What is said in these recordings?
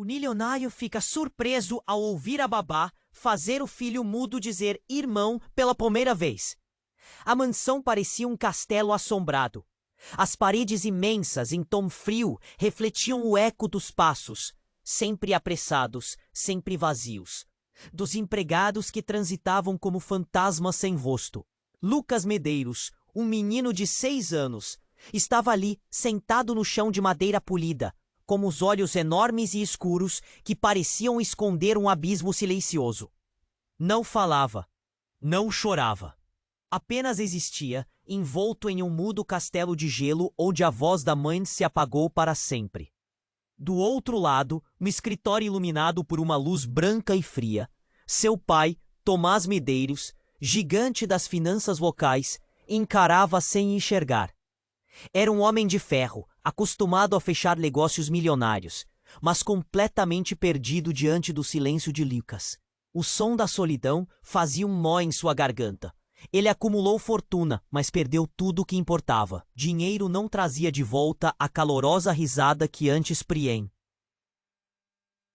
O milionário fica surpreso ao ouvir a babá fazer o filho mudo dizer irmão pela primeira vez. A mansão parecia um castelo assombrado. As paredes imensas em tom frio refletiam o eco dos passos, sempre apressados, sempre vazios, dos empregados que transitavam como fantasmas sem rosto. Lucas Medeiros, um menino de 6 anos, estava ali, sentado no chão de madeira polida, com os olhos enormes e escuros que pareciam esconder um abismo silencioso. Não falava, não chorava. Apenas existia, envolto em um mudo castelo de gelo onde a voz da mãe se apagou para sempre. Do outro lado, no escritório iluminado por uma luz branca e fria, seu pai, Tomás Medeiros, gigante das finanças locais, encarava sem enxergar. Era um homem de ferro, acostumado a fechar negócios milionários, mas completamente perdido diante do silêncio de Lucas. O som da solidão fazia um nó em sua garganta. Ele acumulou fortuna, mas perdeu tudo o que importava. Dinheiro não trazia de volta a calorosa risada que antes priem.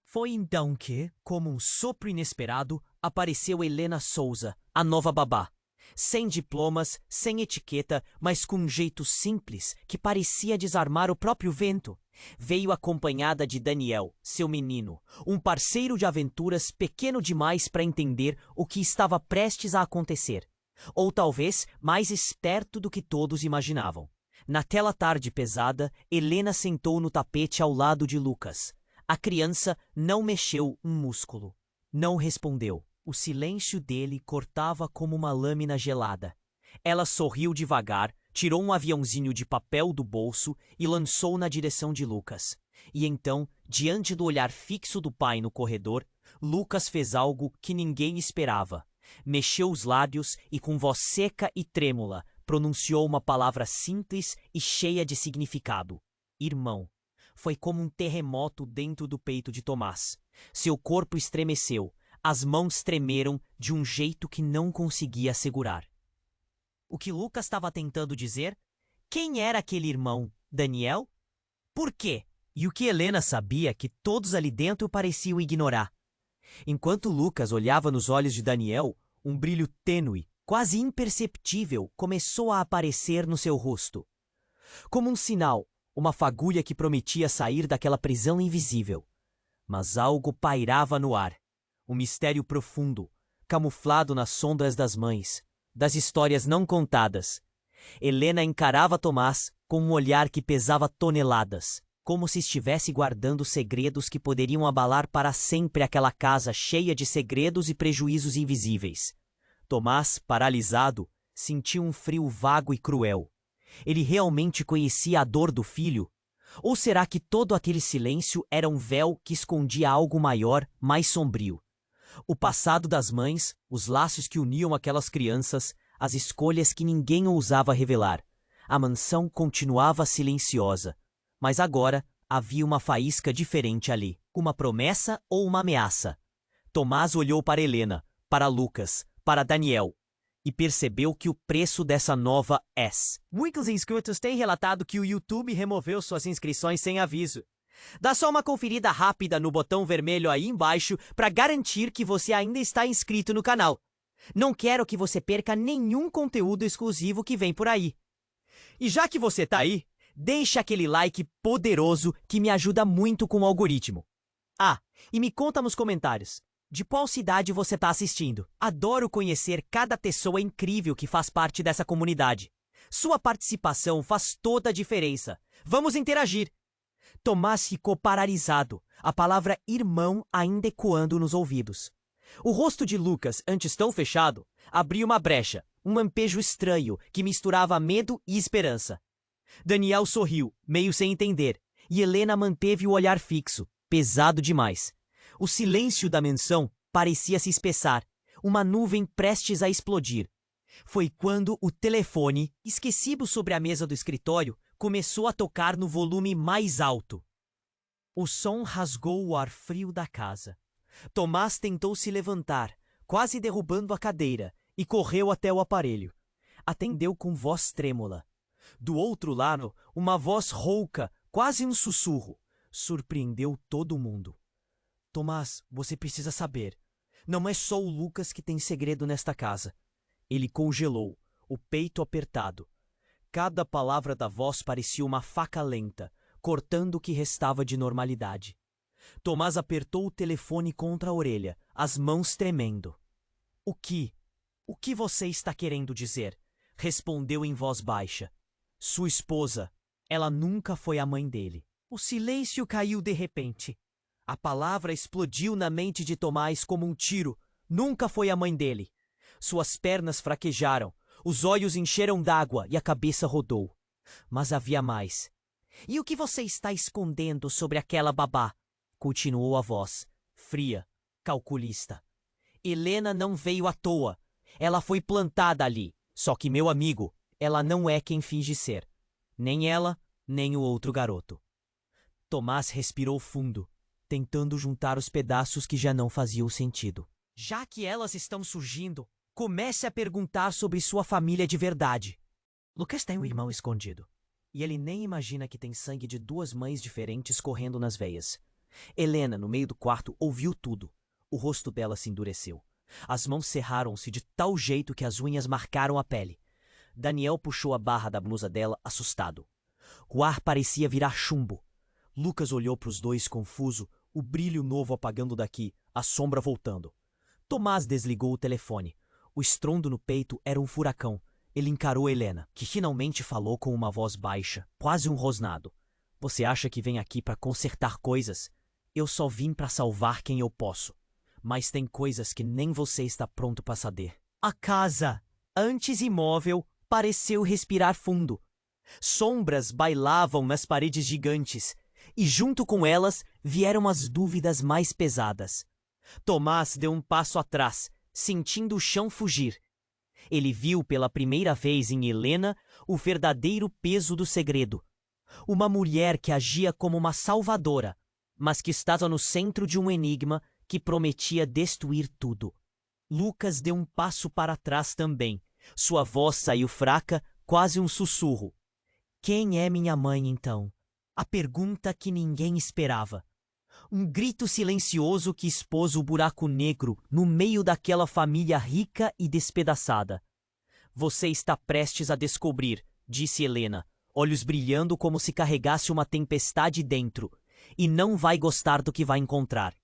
Foi então que, como um sopro inesperado, apareceu Helena Souza, a nova babá. Sem diplomas, sem etiqueta, mas com um jeito simples que parecia desarmar o próprio vento. Veio acompanhada de Daniel, seu menino, um parceiro de aventuras pequeno demais para entender o que estava prestes a acontecer. Ou talvez mais esperto do que todos imaginavam. Naquela tarde pesada, Helena sentou no tapete ao lado de Lucas. A criança não mexeu um músculo. Não respondeu. O silêncio dele cortava como uma lâmina gelada. Ela sorriu devagar, tirou um aviãozinho de papel do bolso e lançou na direção de Lucas. E então, diante do olhar fixo do pai no corredor, Lucas fez algo que ninguém esperava. Mexeu os lábios e, com voz seca e trêmula, pronunciou uma palavra simples e cheia de significado. Irmão. Foi como um terremoto dentro do peito de Tomás. Seu corpo estremeceu. As mãos tremeram de um jeito que não conseguia segurar. O que Lucas estava tentando dizer? Quem era aquele irmão? Daniel? Por quê? E o que Helena sabia que todos ali dentro pareciam ignorar. Enquanto Lucas olhava nos olhos de Daniel, um brilho tênue, quase imperceptível, começou a aparecer no seu rosto. Como um sinal, uma fagulha que prometia sair daquela prisão invisível. Mas algo pairava no ar. Um mistério profundo, camuflado nas sombras das mães, das histórias não contadas. Helena encarava Tomás com um olhar que pesava toneladas, como se estivesse guardando segredos que poderiam abalar para sempre aquela casa cheia de segredos e prejuízos invisíveis. Tomás, paralisado, sentiu um frio vago e cruel. Ele realmente conhecia a dor do filho? Ou será que todo aquele silêncio era um véu que escondia algo maior, mais sombrio? O passado das mães, os laços que uniam aquelas crianças, as escolhas que ninguém ousava revelar. A mansão continuava silenciosa. Mas agora havia uma faísca diferente ali. Uma promessa ou uma ameaça? Tomás olhou para Helena, para Lucas, para Daniel, e percebeu que o preço dessa nova S. Muitos inscritos têm relatado que o YouTube removeu suas inscrições sem aviso. Dá só uma conferida rápida no botão vermelho aí embaixo para garantir que você ainda está inscrito no canal. Não quero que você perca nenhum conteúdo exclusivo que vem por aí. E já que você tá aí, deixa aquele like poderoso que me ajuda muito com o algoritmo. Ah, e me conta nos comentários, de qual cidade você está assistindo? Adoro conhecer cada pessoa incrível que faz parte dessa comunidade. Sua participação faz toda a diferença. Vamos interagir! Tomás ficou paralisado, a palavra irmão ainda ecoando nos ouvidos. O rosto de Lucas, antes tão fechado, abriu uma brecha, um lampejo estranho que misturava medo e esperança. Daniel sorriu, meio sem entender, e Helena manteve o olhar fixo, pesado demais. O silêncio da mansão parecia se espessar, uma nuvem prestes a explodir. Foi quando o telefone, esquecido sobre a mesa do escritório, começou a tocar no volume mais alto. O som rasgou o ar frio da casa. Tomás tentou se levantar, quase derrubando a cadeira, e correu até o aparelho. Atendeu com voz trêmula. Do outro lado, uma voz rouca, quase um sussurro, surpreendeu todo mundo. Tomás, você precisa saber. Não é só o Lucas que tem segredo nesta casa. Ele congelou, o peito apertado. Cada palavra da voz parecia uma faca lenta, cortando o que restava de normalidade. Tomás apertou o telefone contra a orelha, as mãos tremendo. O que você está querendo dizer? Respondeu em voz baixa. Sua esposa. Ela nunca foi a mãe dele. O silêncio caiu de repente. A palavra explodiu na mente de Tomás como um tiro. Nunca foi a mãe dele. Suas pernas fraquejaram, os olhos encheram d'água e a cabeça rodou. Mas havia mais. E o que você está escondendo sobre aquela babá? Continuou a voz, fria, calculista. Helena não veio à toa. Ela foi plantada ali. Só que, meu amigo, ela não é quem finge ser. Nem ela, nem o outro garoto. Tomás respirou fundo, tentando juntar os pedaços que já não faziam sentido. Já que elas estão surgindo, comece a perguntar sobre sua família de verdade. Lucas tem um irmão escondido. E ele nem imagina que tem sangue de duas mães diferentes correndo nas veias. Helena, no meio do quarto, ouviu tudo. O rosto dela se endureceu. As mãos cerraram-se de tal jeito que as unhas marcaram a pele. Daniel puxou a barra da blusa dela, assustado. O ar parecia virar chumbo. Lucas olhou para os dois confuso, o brilho novo apagando daqui, a sombra voltando. Tomás desligou o telefone. O estrondo no peito era um furacão. Ele encarou Helena, que finalmente falou com uma voz baixa, quase um rosnado. Você acha que vem aqui para consertar coisas? Eu só vim para salvar quem eu posso. Mas tem coisas que nem você está pronto para saber. A casa, antes imóvel, pareceu respirar fundo. Sombras bailavam nas paredes gigantes, e junto com elas vieram as dúvidas mais pesadas. Tomás deu um passo atrás, sentindo o chão fugir. Ele viu pela primeira vez em Helena o verdadeiro peso do segredo. Uma mulher que agia como uma salvadora, mas que estava no centro de um enigma que prometia destruir tudo. Lucas deu um passo para trás também. Sua voz saiu fraca, quase um sussurro. Quem é minha mãe, então? A pergunta que ninguém esperava. Um grito silencioso que expôs o buraco negro no meio daquela família rica e despedaçada. Você está prestes a descobrir, disse Helena, olhos brilhando como se carregasse uma tempestade dentro, e não vai gostar do que vai encontrar.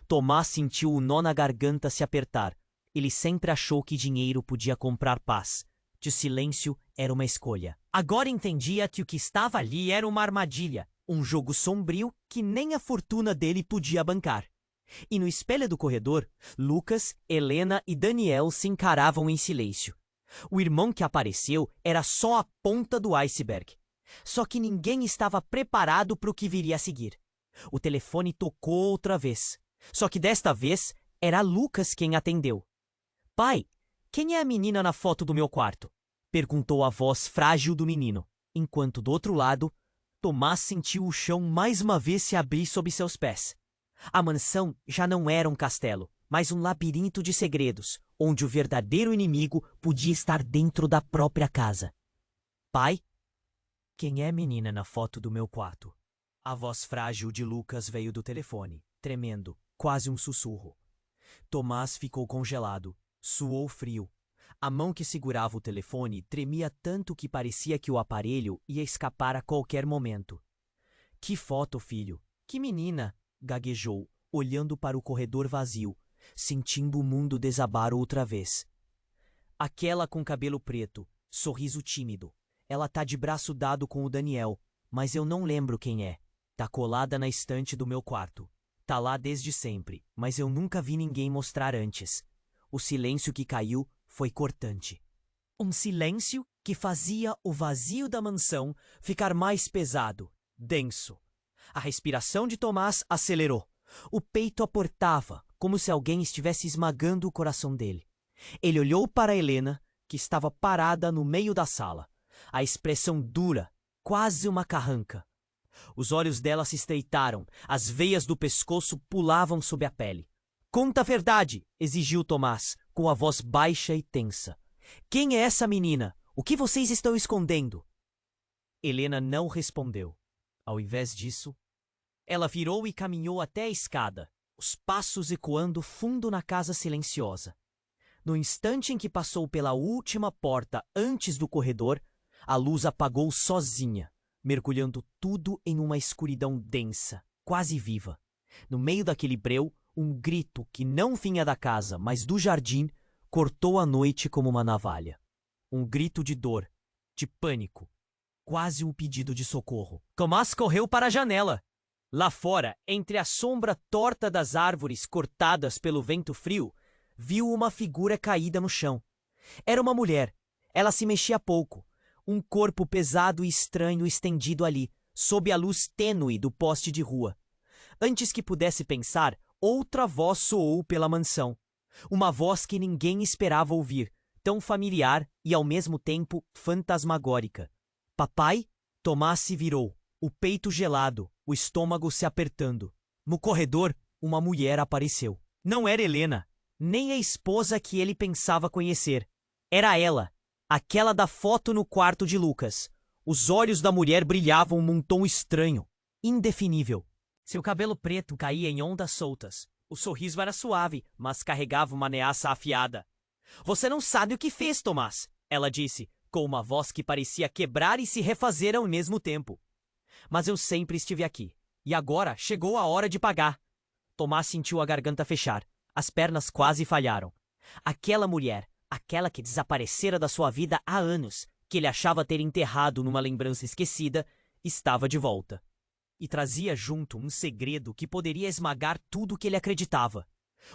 Tomás sentiu o nó na garganta se apertar. Ele sempre achou que dinheiro podia comprar paz. De silêncio era uma escolha. Agora entendia que o que estava ali era uma armadilha, um jogo sombrio que nem a fortuna dele podia bancar. E no espelho do corredor, Lucas, Helena e Daniel se encaravam em silêncio. O irmão que apareceu era só a ponta do iceberg. Só que ninguém estava preparado para o que viria a seguir. O telefone tocou outra vez. Só que desta vez era Lucas quem atendeu. Pai, quem é a menina na foto do meu quarto? Perguntou a voz frágil do menino, enquanto do outro lado, Tomás sentiu o chão mais uma vez se abrir sob seus pés. A mansão já não era um castelo, mas um labirinto de segredos, onde o verdadeiro inimigo podia estar dentro da própria casa. Pai, quem é a menina na foto do meu quarto? A voz frágil de Lucas veio do telefone, tremendo, quase um sussurro. Tomás ficou congelado, suou frio. A mão que segurava o telefone tremia tanto que parecia que o aparelho ia escapar a qualquer momento. Que foto, filho? Que menina? Gaguejou, olhando para o corredor vazio, sentindo o mundo desabar outra vez. Aquela com cabelo preto, sorriso tímido. Ela tá de braço dado com o Daniel, mas eu não lembro quem é. Tá colada na estante do meu quarto. Tá lá desde sempre, mas eu nunca vi ninguém mostrar antes. O silêncio que caiu foi cortante. Um silêncio que fazia o vazio da mansão ficar mais pesado, denso. A respiração de Tomás acelerou. O peito apertava, como se alguém estivesse esmagando o coração dele. Ele olhou para Helena, que estava parada no meio da sala. A expressão dura, quase uma carranca. Os olhos dela se estreitaram, as veias do pescoço pulavam sob a pele. Conta a verdade, exigiu Tomás, com a voz baixa e tensa. Quem é essa menina? O que vocês estão escondendo? Helena não respondeu. Ao invés disso, ela virou e caminhou até a escada. O os passos ecoando fundo na casa silenciosa. No instante em que passou pela última porta antes do corredor, a luz apagou sozinha, mergulhando tudo em uma escuridão densa, quase viva. No meio daquele breu, um grito que não vinha da casa, mas do jardim, cortou a noite como uma navalha. Um grito de dor, de pânico, quase um pedido de socorro. Tomás correu para a janela. Lá fora, entre a sombra torta das árvores cortadas pelo vento frio, viu uma figura caída no chão. Era uma mulher. Ela se mexia pouco. Um corpo pesado e estranho estendido ali, sob a luz tênue do poste de rua. Antes que pudesse pensar, outra voz soou pela mansão. Uma voz que ninguém esperava ouvir, tão familiar e ao mesmo tempo fantasmagórica. Papai? Tomás se virou, o peito gelado, o estômago se apertando. No corredor, uma mulher apareceu. Não era Helena, nem a esposa que ele pensava conhecer. Era ela, aquela da foto no quarto de Lucas. Os olhos da mulher brilhavam num tom estranho, indefinível. Seu cabelo preto caía em ondas soltas. O sorriso era suave, mas carregava uma ameaça afiada. Você não sabe o que fez, Tomás, ela disse, com uma voz que parecia quebrar e se refazer ao mesmo tempo. Mas eu sempre estive aqui, e agora chegou a hora de pagar. Tomás sentiu a garganta fechar. As pernas quase falharam. Aquela mulher, aquela que desaparecera da sua vida há anos, que ele achava ter enterrado numa lembrança esquecida, estava de volta. E trazia junto um segredo que poderia esmagar tudo o que ele acreditava.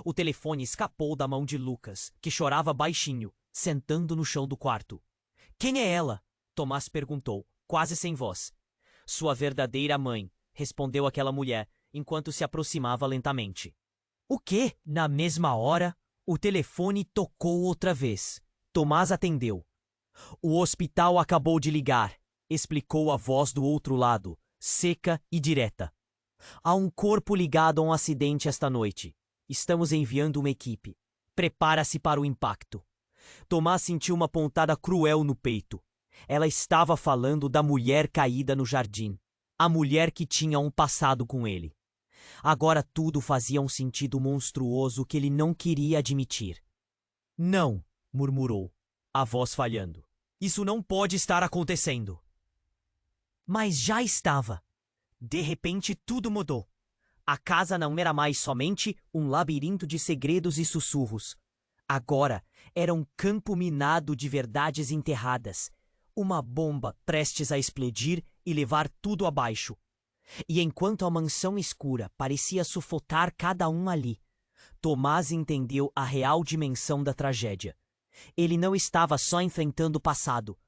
O telefone escapou da mão de Lucas, que chorava baixinho, sentando no chão do quarto. Quem é ela? Tomás perguntou, quase sem voz. Sua verdadeira mãe, respondeu aquela mulher, enquanto se aproximava lentamente. O quê? Na mesma hora, o telefone tocou outra vez. Tomás atendeu. O hospital acabou de ligar, explicou a voz do outro lado, seca e direta. Há um corpo ligado a um acidente esta noite. Estamos enviando uma equipe. Prepara-se para o impacto. Tomás sentiu uma pontada cruel no peito. Ela estava falando da mulher caída no jardim. A mulher que tinha um passado com ele. Agora tudo fazia um sentido monstruoso que ele não queria admitir. Não, murmurou, a voz falhando. Isso não pode estar acontecendo. Mas já estava. De repente tudo mudou. A casa não era mais somente um labirinto de segredos e sussurros. Agora era um campo minado de verdades enterradas. Uma bomba prestes a explodir e levar tudo abaixo. E enquanto a mansão escura parecia sufocar cada um ali, Tomás entendeu a real dimensão da tragédia. Ele não estava só enfrentando o passado,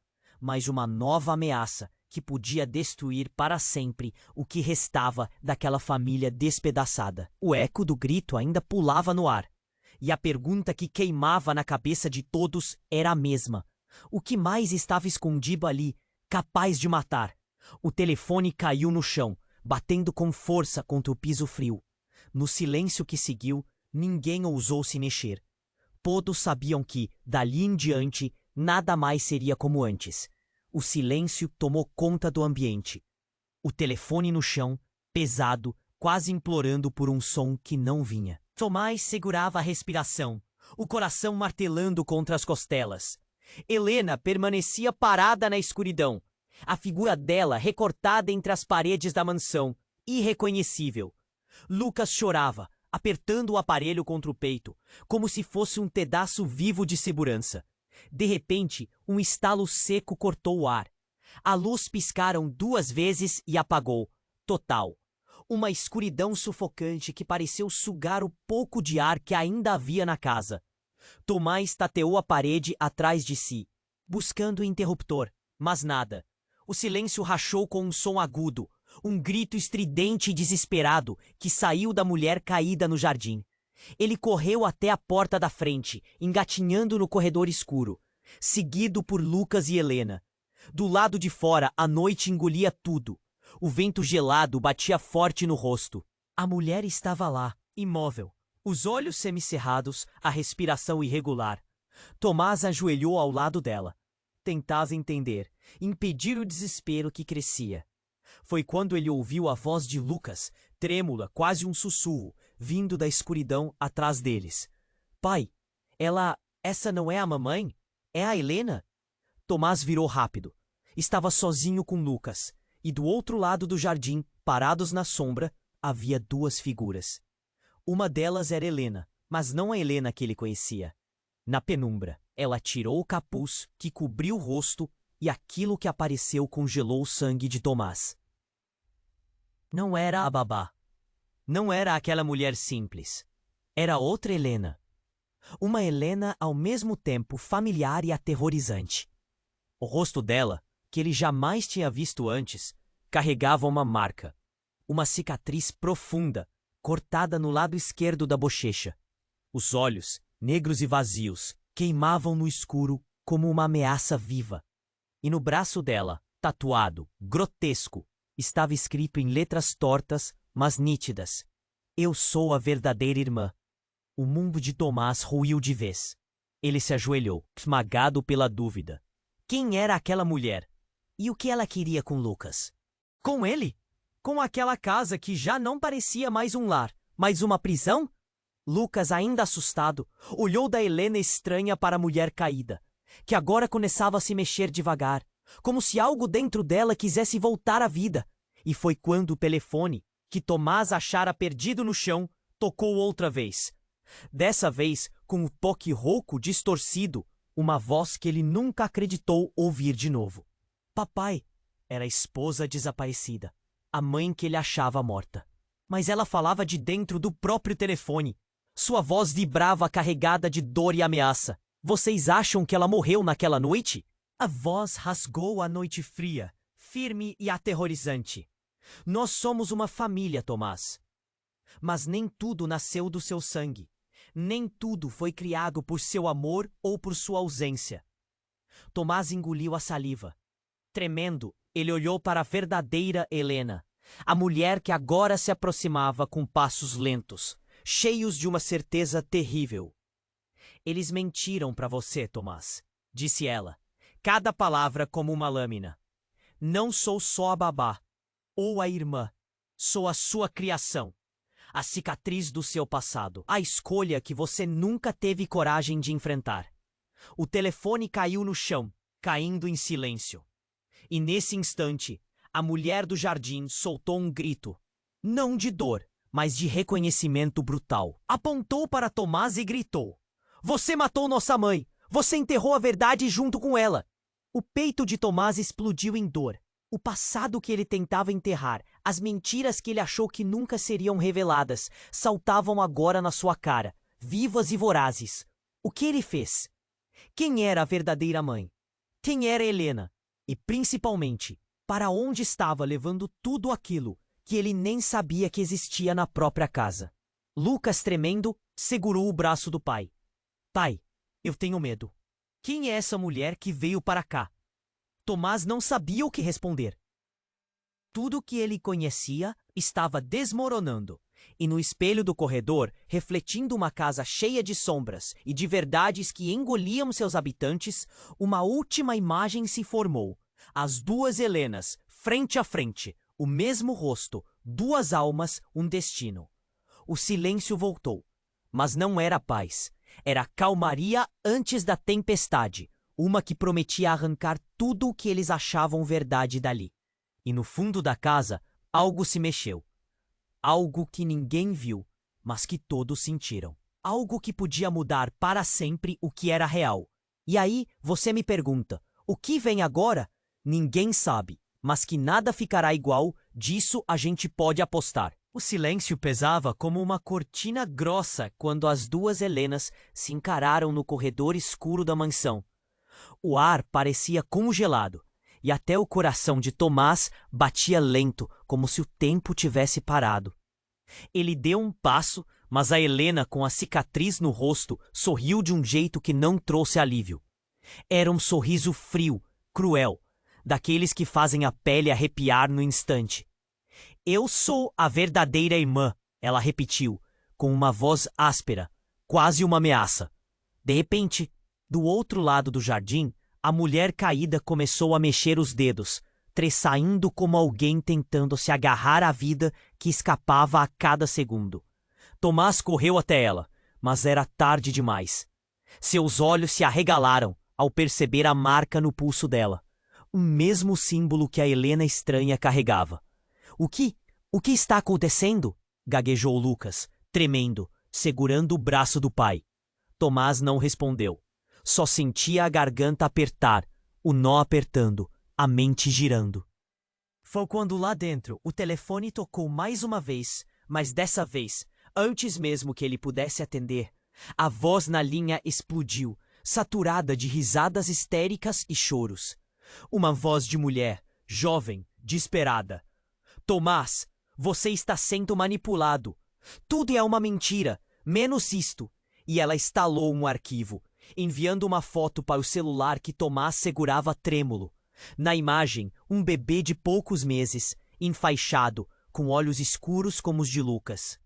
mas uma nova ameaça que podia destruir para sempre o que restava daquela família despedaçada. O eco do grito ainda pulava no ar, e a pergunta que queimava na cabeça de todos era a mesma. O que mais estava escondido ali, capaz de matar? O telefone caiu no chão, batendo com força contra o piso frio. No silêncio que seguiu, ninguém ousou se mexer. Todos sabiam que, dali em diante, nada mais seria como antes. O silêncio tomou conta do ambiente. O telefone no chão, pesado, quase implorando por um som que não vinha. Tomás segurava a respiração, o coração martelando contra as costelas. Helena permanecia parada na escuridão, a figura dela recortada entre as paredes da mansão, irreconhecível. Lucas chorava, apertando o aparelho contra o peito, como se fosse um pedaço vivo de segurança. De repente, um estalo seco cortou o ar. A luz piscaram 2 vezes e apagou. Total. Uma escuridão sufocante que pareceu sugar o pouco de ar que ainda havia na casa. Tomás tateou a parede atrás de si, buscando o interruptor, mas nada. O silêncio rachou com um som agudo, um grito estridente e desesperado que saiu da mulher caída no jardim. Ele correu até a porta da frente, engatinhando no corredor escuro, seguido por Lucas e Helena. Do lado de fora, a noite engolia tudo. O vento gelado batia forte no rosto. A mulher estava lá, imóvel, os olhos semicerrados, a respiração irregular. Tomás ajoelhou ao lado dela. Tentava entender, impedir o desespero que crescia. Foi quando ele ouviu a voz de Lucas, trêmula, quase um sussurro, vindo da escuridão atrás deles. Pai, essa não é a mamãe? É a Helena? Tomás virou rápido. Estava sozinho com Lucas, e do outro lado do jardim, parados na sombra, havia duas figuras. Uma delas era Helena, mas não a Helena que ele conhecia. Na penumbra, ela tirou o capuz que cobriu o rosto e aquilo que apareceu congelou o sangue de Tomás. Não era a babá. Não era aquela mulher simples. Era outra Helena. Uma Helena ao mesmo tempo familiar e aterrorizante. O rosto dela, que ele jamais tinha visto antes, carregava uma marca. Uma cicatriz profunda, cortada no lado esquerdo da bochecha. Os olhos, negros e vazios, queimavam no escuro como uma ameaça viva. E no braço dela, tatuado, grotesco, estava escrito em letras tortas, mas nítidas: Eu sou a verdadeira irmã. O mundo de Tomás ruiu de vez. Ele se ajoelhou, esmagado pela dúvida. Quem era aquela mulher? E o que ela queria com Lucas? Com ele? Com aquela casa que já não parecia mais um lar, mas uma prisão? Lucas, ainda assustado, olhou da Helena estranha para a mulher caída, que agora começava a se mexer devagar, como se algo dentro dela quisesse voltar à vida. E foi quando o telefone, que Tomás achara perdido no chão, tocou outra vez. Dessa vez, com o toque rouco distorcido, uma voz que ele nunca acreditou ouvir de novo. Papai, era a esposa desaparecida, a mãe que ele achava morta. Mas ela falava de dentro do próprio telefone. Sua voz vibrava carregada de dor e ameaça. Vocês acham que ela morreu naquela noite? A voz rasgou a noite fria, firme e aterrorizante. Nós somos uma família, Tomás. Mas nem tudo nasceu do seu sangue. Nem tudo foi criado por seu amor ou por sua ausência. Tomás engoliu a saliva. Tremendo, ele olhou para a verdadeira Helena, a mulher que agora se aproximava com passos lentos, cheios de uma certeza terrível. Eles mentiram para você, Tomás, disse ela, cada palavra como uma lâmina. Não sou só a babá, ou a irmã, sou a sua criação, a cicatriz do seu passado, a escolha que você nunca teve coragem de enfrentar. O telefone caiu no chão, caindo em silêncio. E nesse instante, a mulher do jardim soltou um grito, não de dor, mas de reconhecimento brutal. Apontou para Tomás e gritou: Você matou nossa mãe! Você enterrou a verdade junto com ela! O peito de Tomás explodiu em dor. O passado que ele tentava enterrar, as mentiras que ele achou que nunca seriam reveladas, saltavam agora na sua cara, vivas e vorazes. O que ele fez? Quem era a verdadeira mãe? Quem era Helena? E, principalmente, para onde estava levando tudo aquilo que ele nem sabia que existia na própria casa? Lucas, tremendo, segurou o braço do pai. Pai, eu tenho medo. Quem é essa mulher que veio para cá? Tomás não sabia o que responder. Tudo o que ele conhecia estava desmoronando, e no espelho do corredor, refletindo uma casa cheia de sombras e de verdades que engoliam seus habitantes, uma última imagem se formou. As duas Helenas, frente a frente, o mesmo rosto, duas almas, um destino. O silêncio voltou, mas não era paz. Era calmaria antes da tempestade, uma que prometia arrancar tudo o que eles achavam verdade dali. E no fundo da casa, algo se mexeu. Algo que ninguém viu, mas que todos sentiram. Algo que podia mudar para sempre o que era real. E aí, você me pergunta, o que vem agora? Ninguém sabe, mas que nada ficará igual, disso a gente pode apostar. O silêncio pesava como uma cortina grossa quando as duas Helenas se encararam no corredor escuro da mansão. O ar parecia congelado, e até o coração de Tomás batia lento, como se o tempo tivesse parado. Ele deu um passo, mas a Helena, com a cicatriz no rosto, sorriu de um jeito que não trouxe alívio. Era um sorriso frio, cruel, daqueles que fazem a pele arrepiar no instante. Eu sou a verdadeira irmã, ela repetiu, com uma voz áspera, quase uma ameaça. De repente, do outro lado do jardim, a mulher caída começou a mexer os dedos, tressaindo como alguém tentando se agarrar à vida que escapava a cada segundo. Tomás correu até ela, mas era tarde demais. Seus olhos se arregalaram ao perceber a marca no pulso dela, o mesmo símbolo que a Helena estranha carregava. O que está acontecendo? Gaguejou Lucas, tremendo, segurando o braço do pai. Tomás não respondeu. Só sentia a garganta apertar, o nó apertando, a mente girando. Foi quando lá dentro o telefone tocou mais uma vez, mas dessa vez, antes mesmo que ele pudesse atender, a voz na linha explodiu, saturada de risadas histéricas e choros. Uma voz de mulher, jovem, desesperada. Tomás, você está sendo manipulado. Tudo é uma mentira, menos isto. E ela estalou um arquivo, enviando uma foto para o celular que Tomás segurava trêmulo. Na imagem, um bebê de poucos meses, enfaixado, com olhos escuros como os de Lucas.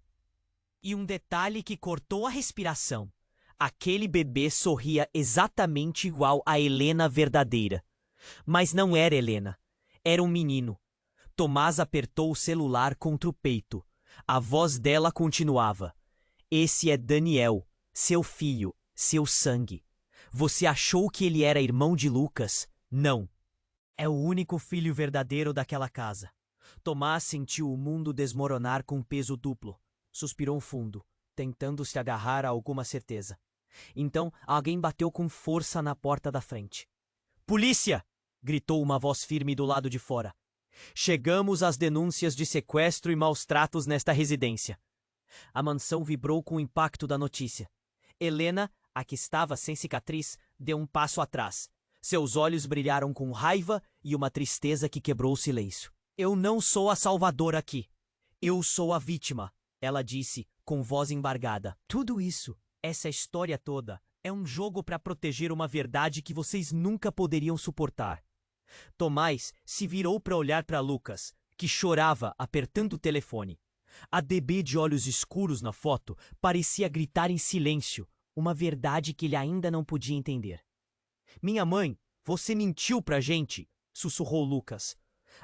E um detalhe que cortou a respiração. Aquele bebê sorria exatamente igual a Helena verdadeira. Mas não era Helena. Era um menino. Tomás apertou o celular contra o peito. A voz dela continuava. Esse é Daniel, seu filho, seu sangue. Você achou que ele era irmão de Lucas? Não. É o único filho verdadeiro daquela casa. Tomás sentiu o mundo desmoronar com peso duplo. Suspirou fundo, tentando se agarrar a alguma certeza. Então, alguém bateu com força na porta da frente. Polícia! Gritou uma voz firme do lado de fora. Chegamos às denúncias de sequestro e maus-tratos nesta residência. A mansão vibrou com o impacto da notícia. Helena, a que estava sem cicatriz, deu um passo atrás. Seus olhos brilharam com raiva e uma tristeza que quebrou o silêncio. Eu não sou a salvadora aqui. Eu sou a vítima, ela disse, com voz embargada. Tudo isso, essa história toda, é um jogo para proteger uma verdade que vocês nunca poderiam suportar. Tomás se virou para olhar para Lucas, que chorava apertando o telefone. A bebê de olhos escuros na foto parecia gritar em silêncio, uma verdade que ele ainda não podia entender. Minha mãe, você mentiu pra gente, sussurrou Lucas.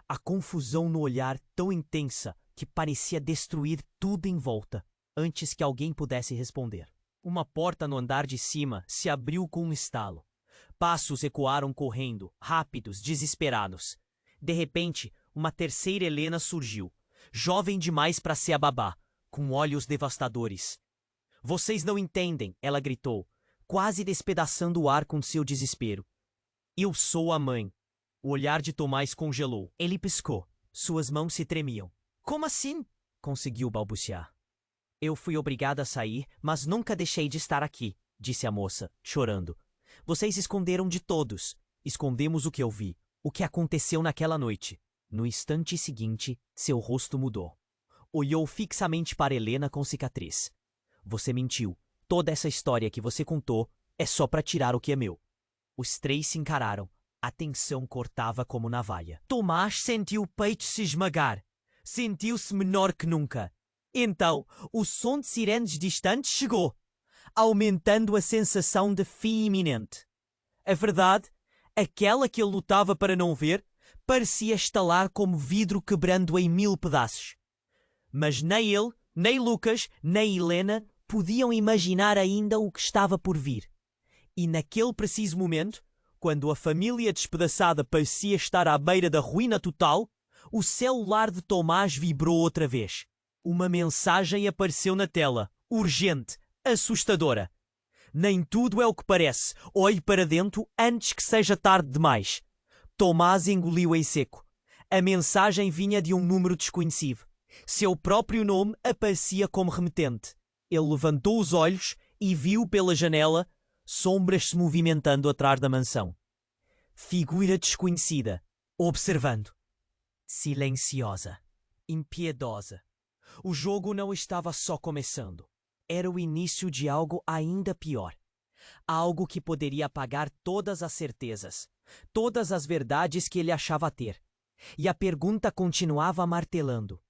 A confusão no olhar tão intensa que parecia destruir tudo em volta, antes que alguém pudesse responder. Uma porta no andar de cima se abriu com um estalo. Passos ecoaram correndo, rápidos, desesperados. De repente, uma terceira Helena surgiu, jovem demais para ser a babá, com olhos devastadores. Vocês não entendem, ela gritou, quase despedaçando o ar com seu desespero. Eu sou a mãe. O olhar de Tomás congelou. Ele piscou. Suas mãos se tremiam. Como assim? Conseguiu balbuciar. Eu fui obrigada a sair, mas nunca deixei de estar aqui, disse a moça, chorando. Vocês esconderam de todos. Escondemos o que eu vi, o que aconteceu naquela noite. No instante seguinte, seu rosto mudou. Olhou fixamente para Helena com cicatriz. Você mentiu. Toda essa história que você contou é só para tirar o que é meu. Os três se encararam. A tensão cortava como navalha. Tomás sentiu o peito se esmagar. Sentiu-se menor que nunca. Então, o som de sirenes distantes chegou, aumentando a sensação de fim iminente. A verdade, aquela que ele lutava para não ver, parecia estalar como vidro quebrando em 1000 pedaços. Mas nem ele, nem Lucas, nem Helena podiam imaginar ainda o que estava por vir. E naquele preciso momento, quando a família despedaçada parecia estar à beira da ruína total, o celular de Tomás vibrou outra vez. Uma mensagem apareceu na tela, urgente, assustadora. Nem tudo é o que parece. Olhe para dentro antes que seja tarde demais. Tomás engoliu em seco. A mensagem vinha de um número desconhecido. Seu próprio nome aparecia como remetente. Ele levantou os olhos e viu pela janela sombras se movimentando atrás da mansão. Figura desconhecida, observando. Silenciosa, impiedosa. O jogo não estava só começando. Era o início de algo ainda pior. Algo que poderia apagar todas as certezas, todas as verdades que ele achava ter. E a pergunta continuava martelando.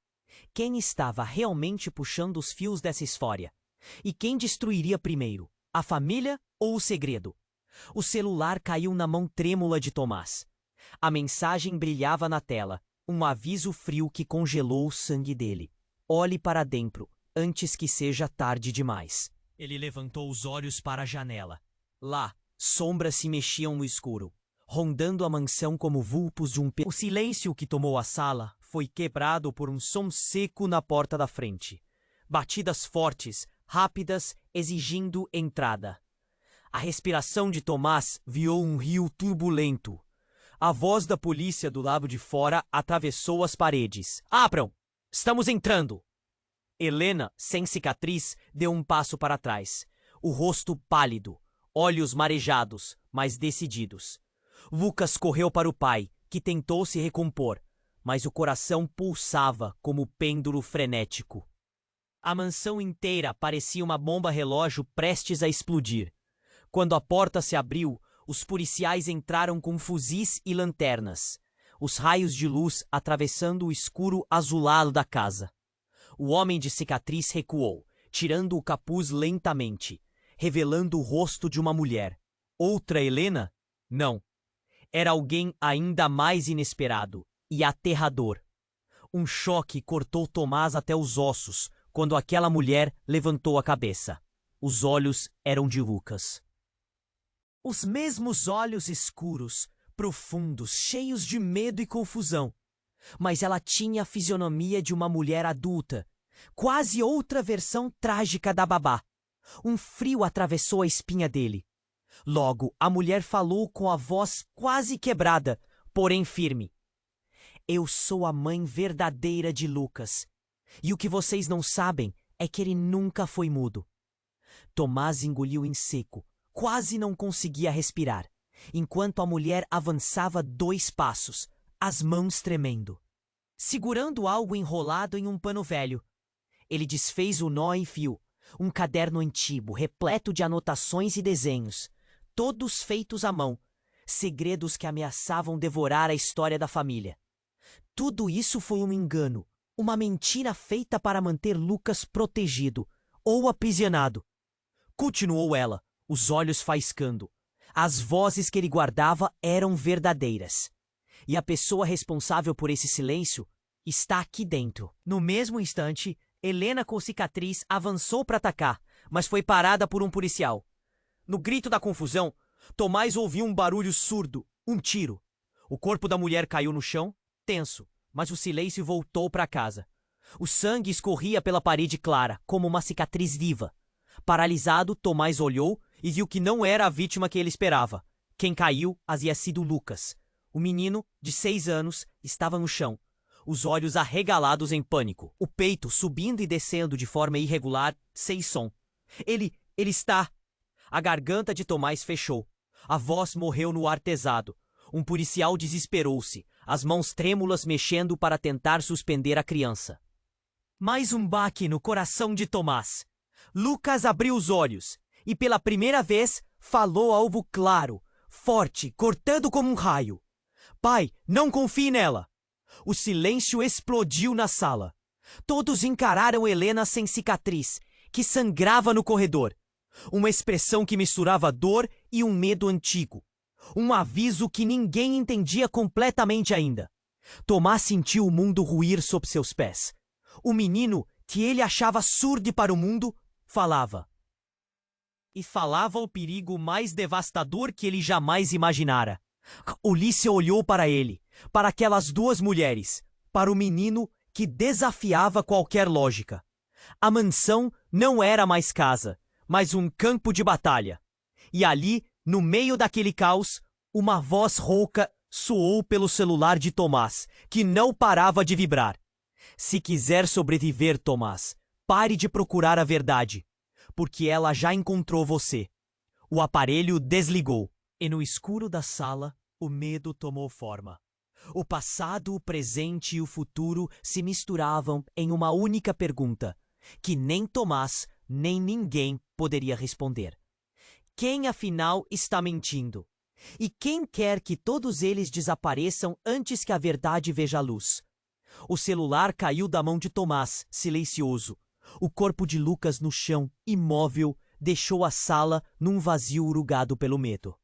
Quem estava realmente puxando os fios dessa história? E quem destruiria primeiro? A família ou o segredo? O celular caiu na mão trêmula de Tomás. A mensagem brilhava na tela, um aviso frio que congelou o sangue dele. Olhe para dentro, antes que seja tarde demais. Ele levantou os olhos para a janela. Lá, sombras se mexiam no escuro, rondando a mansão como vulpos de um O silêncio que tomou a sala foi quebrado por um som seco na porta da frente. Batidas fortes, rápidas, exigindo entrada. A respiração de Tomás viou um rio turbulento. A voz da polícia do lado de fora atravessou as paredes. Abram! Estamos entrando! Helena, sem cicatriz, deu um passo para trás. O rosto pálido, olhos marejados, mas decididos. Lucas correu para o pai, que tentou se recompor, mas o coração pulsava como pêndulo frenético. A mansão inteira parecia uma bomba-relógio prestes a explodir. Quando a porta se abriu, os policiais entraram com fuzis e lanternas, os raios de luz atravessando o escuro azulado da casa. O homem de cicatriz recuou, tirando o capuz lentamente, revelando o rosto de uma mulher. Outra Helena? Não. Era alguém ainda mais inesperado e aterrador. Um choque cortou Tomás até os ossos quando aquela mulher levantou a cabeça. Os olhos eram de Lucas. Os mesmos olhos escuros, profundos, cheios de medo e confusão. Mas ela tinha a fisionomia de uma mulher adulta, quase outra versão trágica da babá. Um frio atravessou a espinha dele. Logo, a mulher falou com a voz quase quebrada, porém firme. Eu sou a mãe verdadeira de Lucas. E o que vocês não sabem é que ele nunca foi mudo. Tomás engoliu em seco, quase não conseguia respirar, enquanto a mulher avançava 2 passos, as mãos tremendo, segurando algo enrolado em um pano velho. Ele desfez o nó em fio, um caderno antigo, repleto de anotações e desenhos, todos feitos à mão, segredos que ameaçavam devorar a história da família. Tudo isso foi um engano, uma mentira feita para manter Lucas protegido ou aprisionado. Continuou ela, os olhos faiscando. As vozes que ele guardava eram verdadeiras. E a pessoa responsável por esse silêncio está aqui dentro. No mesmo instante, Helena com cicatriz avançou para atacar, mas foi parada por um policial. No grito da confusão, Tomás ouviu um barulho surdo, um tiro. O corpo da mulher caiu no chão, tenso, mas o silêncio voltou para casa. O sangue escorria pela parede clara, como uma cicatriz viva. Paralisado, Tomás olhou e viu que não era a vítima que ele esperava. Quem caiu havia sido Lucas. O menino, de 6 anos, estava no chão, os olhos arregalados em pânico, o peito subindo e descendo de forma irregular, sem som. Ele está... A garganta de Tomás fechou. A voz morreu no ar pesado. Um policial desesperou-se, as mãos trêmulas mexendo para tentar suspender a criança. Mais um baque no coração de Tomás. Lucas abriu os olhos e pela primeira vez falou algo claro, forte, cortando como um raio. Pai, não confie nela. O silêncio explodiu na sala. Todos encararam Helena sem cicatriz, que sangrava no corredor. Uma expressão que misturava dor e um medo antigo. Um aviso que ninguém entendia completamente ainda. Tomás sentiu o mundo ruir sob seus pés. O menino, que ele achava surdo para o mundo, falava. E falava o perigo mais devastador que ele jamais imaginara. Ulícia olhou para ele, para aquelas 2 mulheres, para o menino que desafiava qualquer lógica. A mansão não era mais casa, mas um campo de batalha. E ali, no meio daquele caos, uma voz rouca soou pelo celular de Tomás, que não parava de vibrar. Se quiser sobreviver, Tomás, pare de procurar a verdade, porque ela já encontrou você. O aparelho desligou, e no escuro da sala, o medo tomou forma. O passado, o presente e o futuro se misturavam em uma única pergunta, que nem Tomás, nem ninguém poderia responder. Quem, afinal, está mentindo? E quem quer que todos eles desapareçam antes que a verdade veja a luz? O celular caiu da mão de Tomás, silencioso. O corpo de Lucas no chão, imóvel, deixou a sala num vazio urugado pelo medo.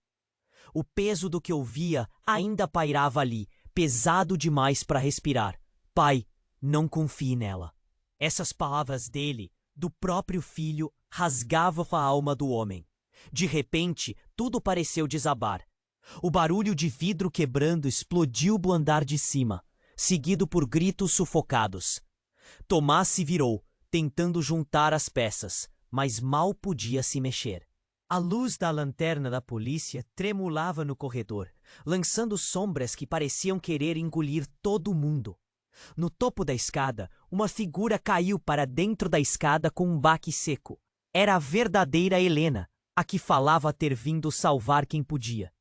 O peso do que ouvia ainda pairava ali, pesado demais para respirar. Pai, não confie nela. Essas palavras dele, do próprio filho rasgava a alma do homem. De repente, tudo pareceu desabar. O barulho de vidro quebrando explodiu do andar de cima, seguido por gritos sufocados. Tomás se virou, tentando juntar as peças, mas mal podia se mexer. A luz da lanterna da polícia tremulava no corredor, lançando sombras que pareciam querer engolir todo mundo. No topo da escada, uma figura caiu para dentro da escada com um baque seco. Era a verdadeira Helena, a que falava ter vindo salvar quem podia.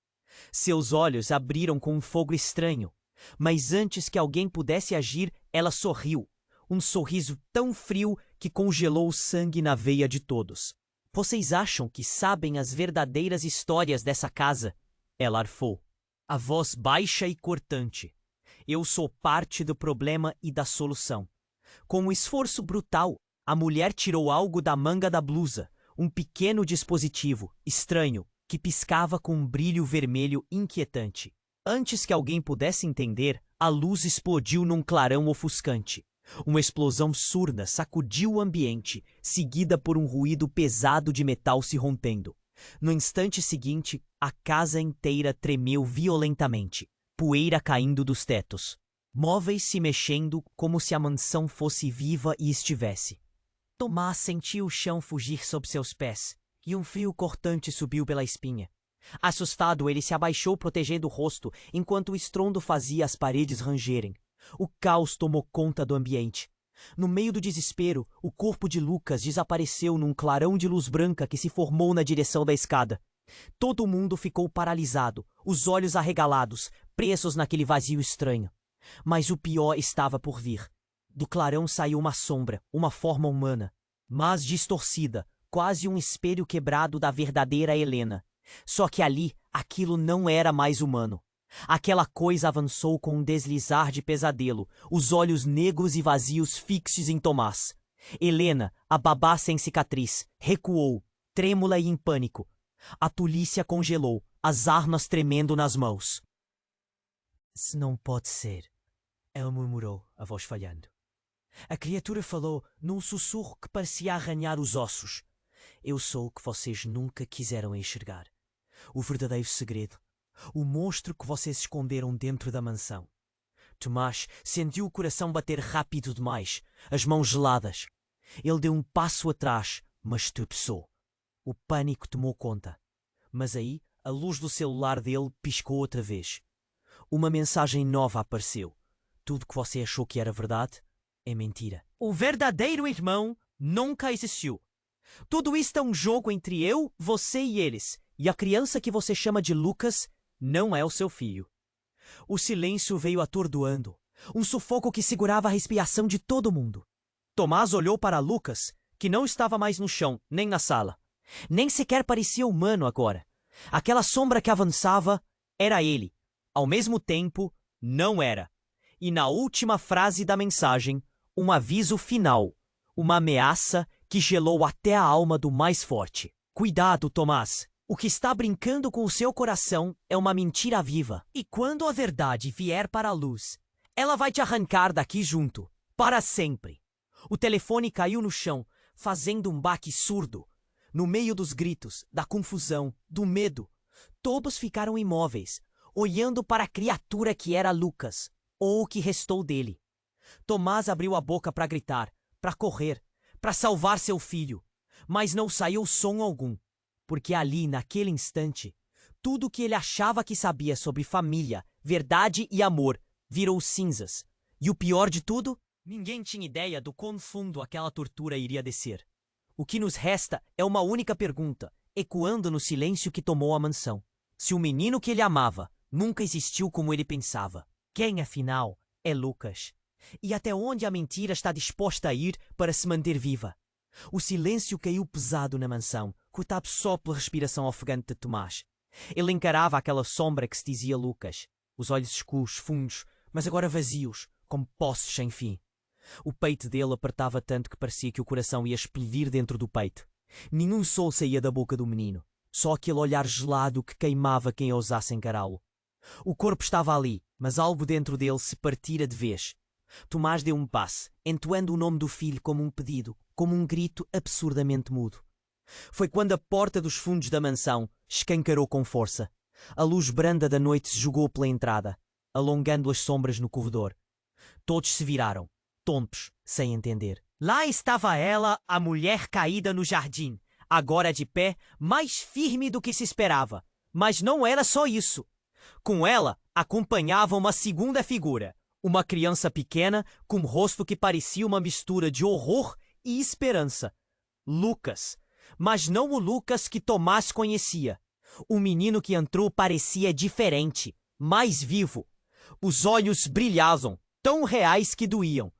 Seus olhos abriram com um fogo estranho, mas antes que alguém pudesse agir, ela sorriu. Um sorriso tão frio que congelou o sangue na veia de todos. Vocês acham que sabem as verdadeiras histórias dessa casa? Ela arfou. A voz baixa e cortante. Eu sou parte do problema e da solução. Com um esforço brutal, a mulher tirou algo da manga da blusa, um pequeno dispositivo, estranho, que piscava com um brilho vermelho inquietante. Antes que alguém pudesse entender, a luz explodiu num clarão ofuscante. Uma explosão surda sacudiu o ambiente, seguida por um ruído pesado de metal se rompendo. No instante seguinte, a casa inteira tremeu violentamente, poeira caindo dos tetos, móveis se mexendo como se a mansão fosse viva e estivesse. Tomás sentiu o chão fugir sob seus pés, e um fio cortante subiu pela espinha. Assustado, ele se abaixou protegendo o rosto, enquanto o estrondo fazia as paredes rangerem. O caos tomou conta do ambiente. No meio do desespero, o corpo de Lucas desapareceu num clarão de luz branca que se formou na direção da escada. Todo mundo ficou paralisado, os olhos arregalados, presos naquele vazio estranho. Mas o pior estava por vir. Do clarão saiu uma sombra, uma forma humana, mas distorcida, quase um espelho quebrado da verdadeira Helena. Só que ali, aquilo não era mais humano. Aquela coisa avançou com um deslizar de pesadelo, os olhos negros e vazios fixos em Tomás. Helena, a babá sem cicatriz, recuou, trêmula e em pânico. A polícia congelou, as armas tremendo nas mãos. "Isso não pode ser", ela murmurou, a voz falhando. A criatura falou num sussurro que parecia arranhar os ossos. "Eu sou o que vocês nunca quiseram enxergar. O verdadeiro segredo. O monstro que vocês esconderam dentro da mansão." Tomás sentiu o coração bater rápido demais, as mãos geladas. Ele deu um passo atrás, mas tropeçou. O pânico tomou conta. Mas aí, a luz do celular dele piscou outra vez. Uma mensagem nova apareceu. "Tudo que você achou que era verdade é mentira. O verdadeiro irmão nunca existiu. Tudo isto é um jogo entre eu, você e eles. E a criança que você chama de Lucas não é o seu filho." O silêncio veio atordoando, um sufoco que segurava a respiração de todo mundo. Tomás olhou para Lucas, que não estava mais no chão, nem na sala. Nem sequer parecia humano agora. Aquela sombra que avançava era ele. Ao mesmo tempo, não era. E na última frase da mensagem, um aviso final, uma ameaça que gelou até a alma do mais forte. "Cuidado, Tomás. O que está brincando com o seu coração é uma mentira viva. E quando a verdade vier para a luz, ela vai te arrancar daqui junto, para sempre." O telefone caiu no chão, fazendo um baque surdo. No meio dos gritos, da confusão, do medo, todos ficaram imóveis, olhando para a criatura que era Lucas, ou o que restou dele. Tomás abriu a boca para gritar, para correr, para salvar seu filho, mas não saiu som algum. Porque ali, naquele instante, tudo o que ele achava que sabia sobre família, verdade e amor virou cinzas. E o pior de tudo, ninguém tinha ideia do quão fundo aquela tortura iria descer. O que nos resta é uma única pergunta, ecoando no silêncio que tomou a mansão. Se o menino que ele amava nunca existiu como ele pensava, quem, afinal, é Lucas? E até onde a mentira está disposta a ir para se manter viva? O silêncio caiu pesado na mansão, cortado só pela respiração ofegante de Tomás. Ele encarava aquela sombra que se dizia Lucas, os olhos escuros, fundos, mas agora vazios, como poços sem fim. O peito dele apertava tanto que parecia que o coração ia explodir dentro do peito. Nenhum som saía da boca do menino, só aquele olhar gelado que queimava quem ousasse encará-lo. O corpo estava ali, mas algo dentro dele se partira de vez. Tomás deu um passo, entoando o nome do filho como um pedido, como um grito absurdamente mudo. Foi quando a porta dos fundos da mansão escancarou com força. A luz branda da noite se jogou pela entrada, alongando as sombras no corredor. Todos se viraram, tontos, sem entender. Lá estava ela, a mulher caída no jardim, agora de pé, mais firme do que se esperava. Mas não era só isso. Com ela, acompanhava uma segunda figura, uma criança pequena com um rosto que parecia uma mistura de horror e esperança. Lucas. Mas não o Lucas que Tomás conhecia. O menino que entrou parecia diferente, mais vivo. Os olhos brilhavam, tão reais que doíam.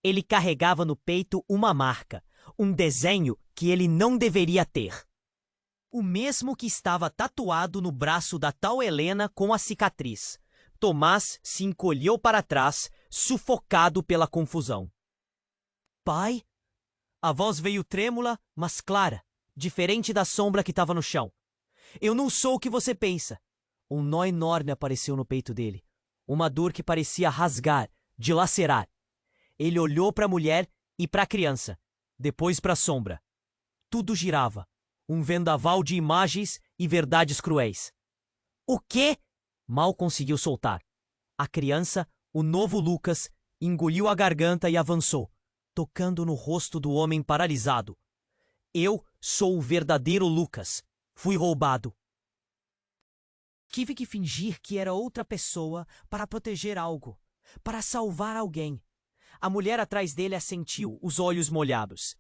Ele carregava no peito uma marca, um desenho que ele não deveria ter. O mesmo que estava tatuado no braço da tal Helena com a cicatriz. Tomás se encolheu para trás, sufocado pela confusão. Pai? A voz veio trêmula, mas clara, diferente da sombra que estava no chão. Eu não sou o que você pensa. Um nó enorme apareceu no peito dele. Uma dor que parecia rasgar, dilacerar. Ele olhou para a mulher e para a criança, depois para a sombra. Tudo girava. Um vendaval de imagens e verdades cruéis. O quê? Mal conseguiu soltar. A criança, o novo Lucas, engoliu a garganta e avançou, tocando no rosto do homem paralisado. Eu sou o verdadeiro Lucas. Fui roubado. Tive que fingir que era outra pessoa para proteger algo, para salvar alguém. A mulher atrás dele assentiu, os olhos molhados.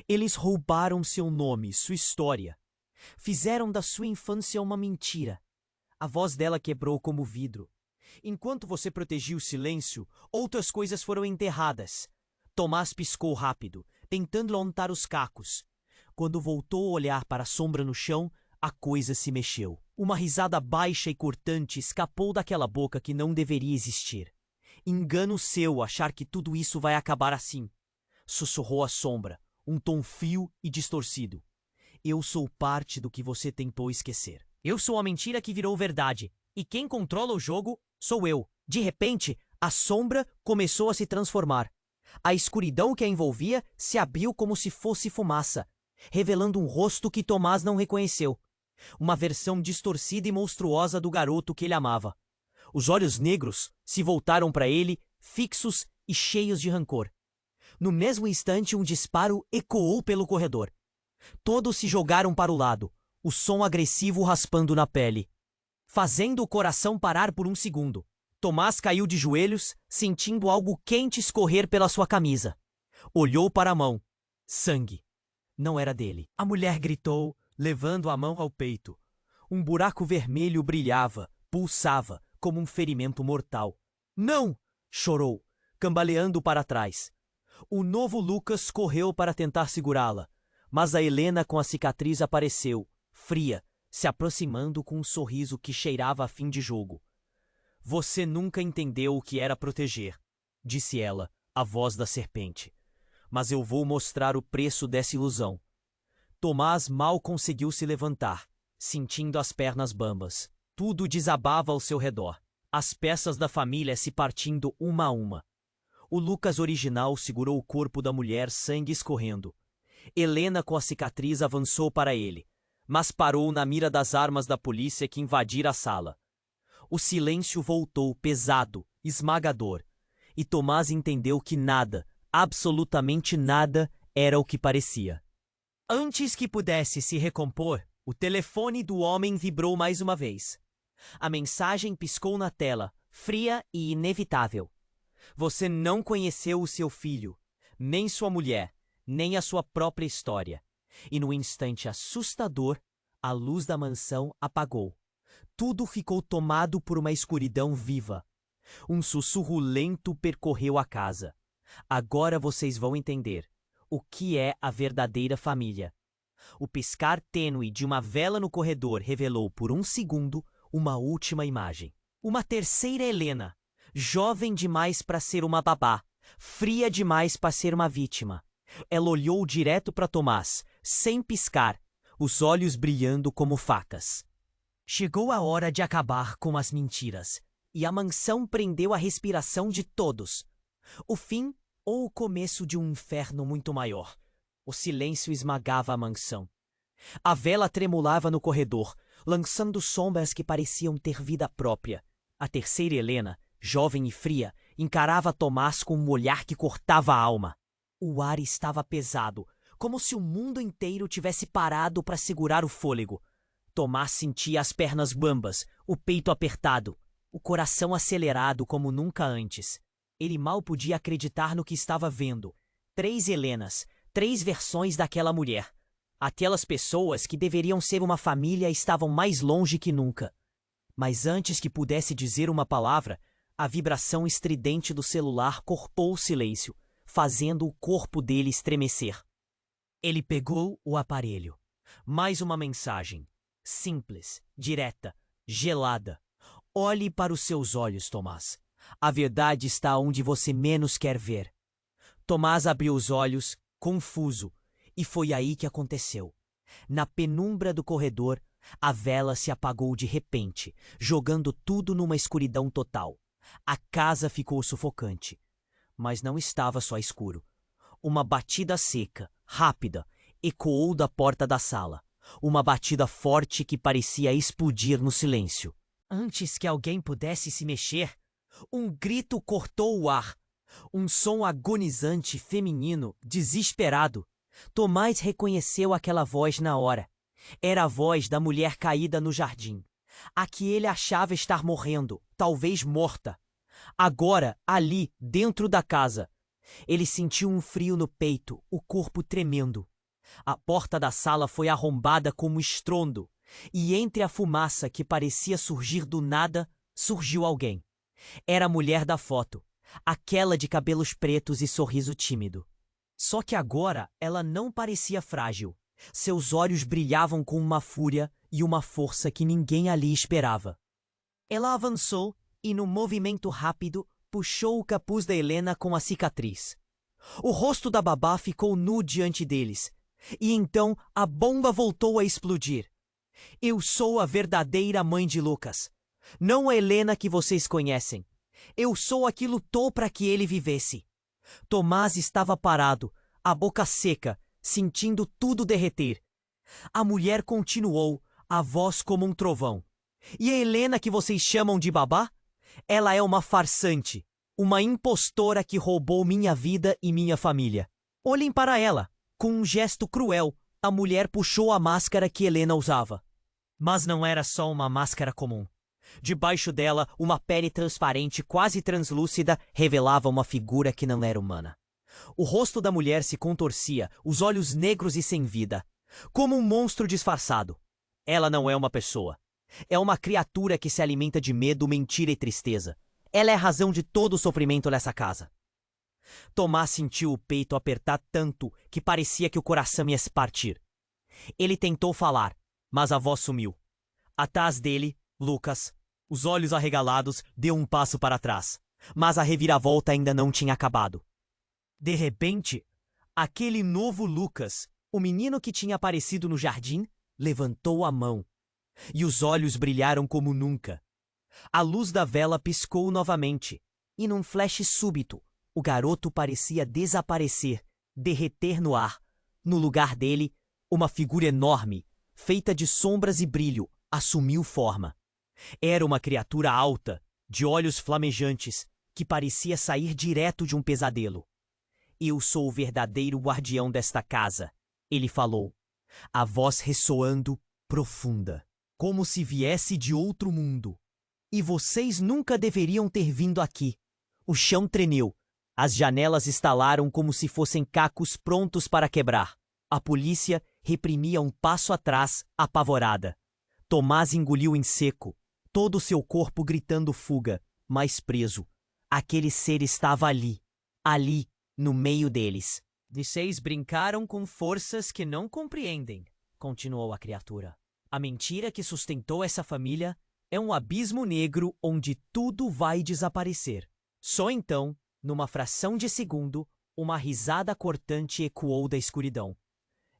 Eles roubaram seu nome, sua história. Fizeram da sua infância uma mentira. A voz dela quebrou como vidro. Enquanto você protegia o silêncio, outras coisas foram enterradas. Tomás piscou rápido, tentando levantar os cacos. Quando voltou a olhar para a sombra no chão, a coisa se mexeu. Uma risada baixa e cortante escapou daquela boca que não deveria existir. Engano seu achar que tudo isso vai acabar assim. Sussurrou a sombra, um tom frio e distorcido. Eu sou parte do que você tentou esquecer. Eu sou a mentira que virou verdade. E quem controla o jogo sou eu. De repente, a sombra começou a se transformar. A escuridão que a envolvia se abriu como se fosse fumaça, revelando um rosto que Tomás não reconheceu. Uma versão distorcida e monstruosa do garoto que ele amava. Os olhos negros se voltaram para ele, fixos e cheios de rancor. No mesmo instante, um disparo ecoou pelo corredor. Todos se jogaram para o lado, o som agressivo raspando na pele, fazendo o coração parar por um segundo. Tomás caiu de joelhos, sentindo algo quente escorrer pela sua camisa. Olhou para a mão. Sangue. Não era dele. A mulher gritou, levando a mão ao peito. Um buraco vermelho brilhava, pulsava, como um ferimento mortal. Não! Chorou, cambaleando para trás. O novo Lucas correu para tentar segurá-la, mas a Helena com a cicatriz apareceu, fria, se aproximando com um sorriso que cheirava a fim de jogo. Você nunca entendeu o que era proteger, disse ela, a voz da serpente. Mas eu vou mostrar o preço dessa ilusão. Tomás mal conseguiu se levantar, sentindo as pernas bambas. Tudo desabava ao seu redor, as peças da família se partindo uma a uma. O Lucas original segurou o corpo da mulher, sangue escorrendo. Helena com a cicatriz avançou para ele, mas parou na mira das armas da polícia que invadira a sala. O silêncio voltou pesado, esmagador, e Tomás entendeu que nada, absolutamente nada, era o que parecia. Antes que pudesse se recompor, o telefone do homem vibrou mais uma vez. A mensagem piscou na tela, fria e inevitável. Você não conheceu o seu filho, nem sua mulher, nem a sua própria história. E no instante assustador, a luz da mansão apagou. Tudo ficou tomado por uma escuridão viva. Um sussurro lento percorreu a casa. Agora vocês vão entender o que é a verdadeira família. O piscar tênue de uma vela no corredor revelou por um segundo uma última imagem. Uma terceira Helena, jovem demais para ser uma babá, fria demais para ser uma vítima. Ela olhou direto para Tomás, sem piscar, os olhos brilhando como facas. Chegou a hora de acabar com as mentiras, e a mansão prendeu a respiração de todos. O fim ou o começo de um inferno muito maior. O silêncio esmagava a mansão. A vela tremulava no corredor, lançando sombras que pareciam ter vida própria. A terceira Helena, jovem e fria, encarava Tomás com um olhar que cortava a alma. O ar estava pesado, como se o mundo inteiro tivesse parado para segurar o fôlego. Tomás sentia as pernas bambas, o peito apertado, o coração acelerado como nunca antes. Ele mal podia acreditar no que estava vendo. 3 Helenas, 3 versões daquela mulher. Aquelas pessoas que deveriam ser uma família estavam mais longe que nunca. Mas antes que pudesse dizer uma palavra, a vibração estridente do celular cortou o silêncio, fazendo o corpo dele estremecer. Ele pegou o aparelho. Mais uma mensagem. Simples, direta, gelada. Olhe para os seus olhos, Tomás. A verdade está onde você menos quer ver. Tomás abriu os olhos, confuso, e foi aí que aconteceu. Na penumbra do corredor, a vela se apagou de repente, jogando tudo numa escuridão total. A casa ficou sufocante. Mas não estava só escuro. Uma batida seca, rápida, ecoou da porta da sala. Uma batida forte que parecia explodir no silêncio. Antes que alguém pudesse se mexer, um grito cortou o ar. Um som agonizante feminino, desesperado. Tomás reconheceu aquela voz na hora. Era a voz da mulher caída no jardim. A que ele achava estar morrendo, talvez morta. Agora, ali, dentro da casa. Ele sentiu um frio no peito, o corpo tremendo. A porta da sala foi arrombada com um estrondo, e entre a fumaça que parecia surgir do nada, surgiu alguém. Era a mulher da foto, aquela de cabelos pretos e sorriso tímido. Só que agora ela não parecia frágil. Seus olhos brilhavam com uma fúria e uma força que ninguém ali esperava. Ela avançou e, num movimento rápido, puxou o capuz da Helena com a cicatriz. O rosto da babá ficou nu diante deles. E então a bomba voltou a explodir. Eu sou a verdadeira mãe de Lucas. Não a Helena que vocês conhecem. Eu sou a que lutou para que ele vivesse. Tomás estava parado, a boca seca, sentindo tudo derreter. A mulher continuou, a voz como um trovão. E a Helena que vocês chamam de babá? Ela é uma farsante, uma impostora que roubou minha vida e minha família. Olhem para ela. Com um gesto cruel, a mulher puxou a máscara que Helena usava. Mas não era só uma máscara comum. Debaixo dela, uma pele transparente, quase translúcida, revelava uma figura que não era humana. O rosto da mulher se contorcia, os olhos negros e sem vida, como um monstro disfarçado. Ela não é uma pessoa. É uma criatura que se alimenta de medo, mentira e tristeza. Ela é a razão de todo o sofrimento nessa casa. Tomás sentiu o peito apertar tanto que parecia que o coração ia se partir. Ele tentou falar, mas a voz sumiu. Atrás dele, Lucas, os olhos arregalados, deu um passo para trás, mas a reviravolta ainda não tinha acabado. De repente, aquele novo Lucas, o menino que tinha aparecido no jardim, levantou a mão, e os olhos brilharam como nunca. A luz da vela piscou novamente, e num flash súbito, o garoto parecia desaparecer, derreter no ar. No lugar dele, uma figura enorme, feita de sombras e brilho, assumiu forma. Era uma criatura alta, de olhos flamejantes, que parecia sair direto de um pesadelo. Eu sou o verdadeiro guardião desta casa, ele falou, a voz ressoando, profunda, como se viesse de outro mundo. E vocês nunca deveriam ter vindo aqui. O chão tremeu. As janelas estalaram como se fossem cacos prontos para quebrar. A polícia reprimia um passo atrás, apavorada. Tomás engoliu em seco, todo o seu corpo gritando fuga, mas preso. Aquele ser estava ali, no meio deles. Vocês brincaram com forças que não compreendem, continuou a criatura. A mentira que sustentou essa família é um abismo negro onde tudo vai desaparecer. Só então, numa fração de segundo, uma risada cortante ecoou da escuridão.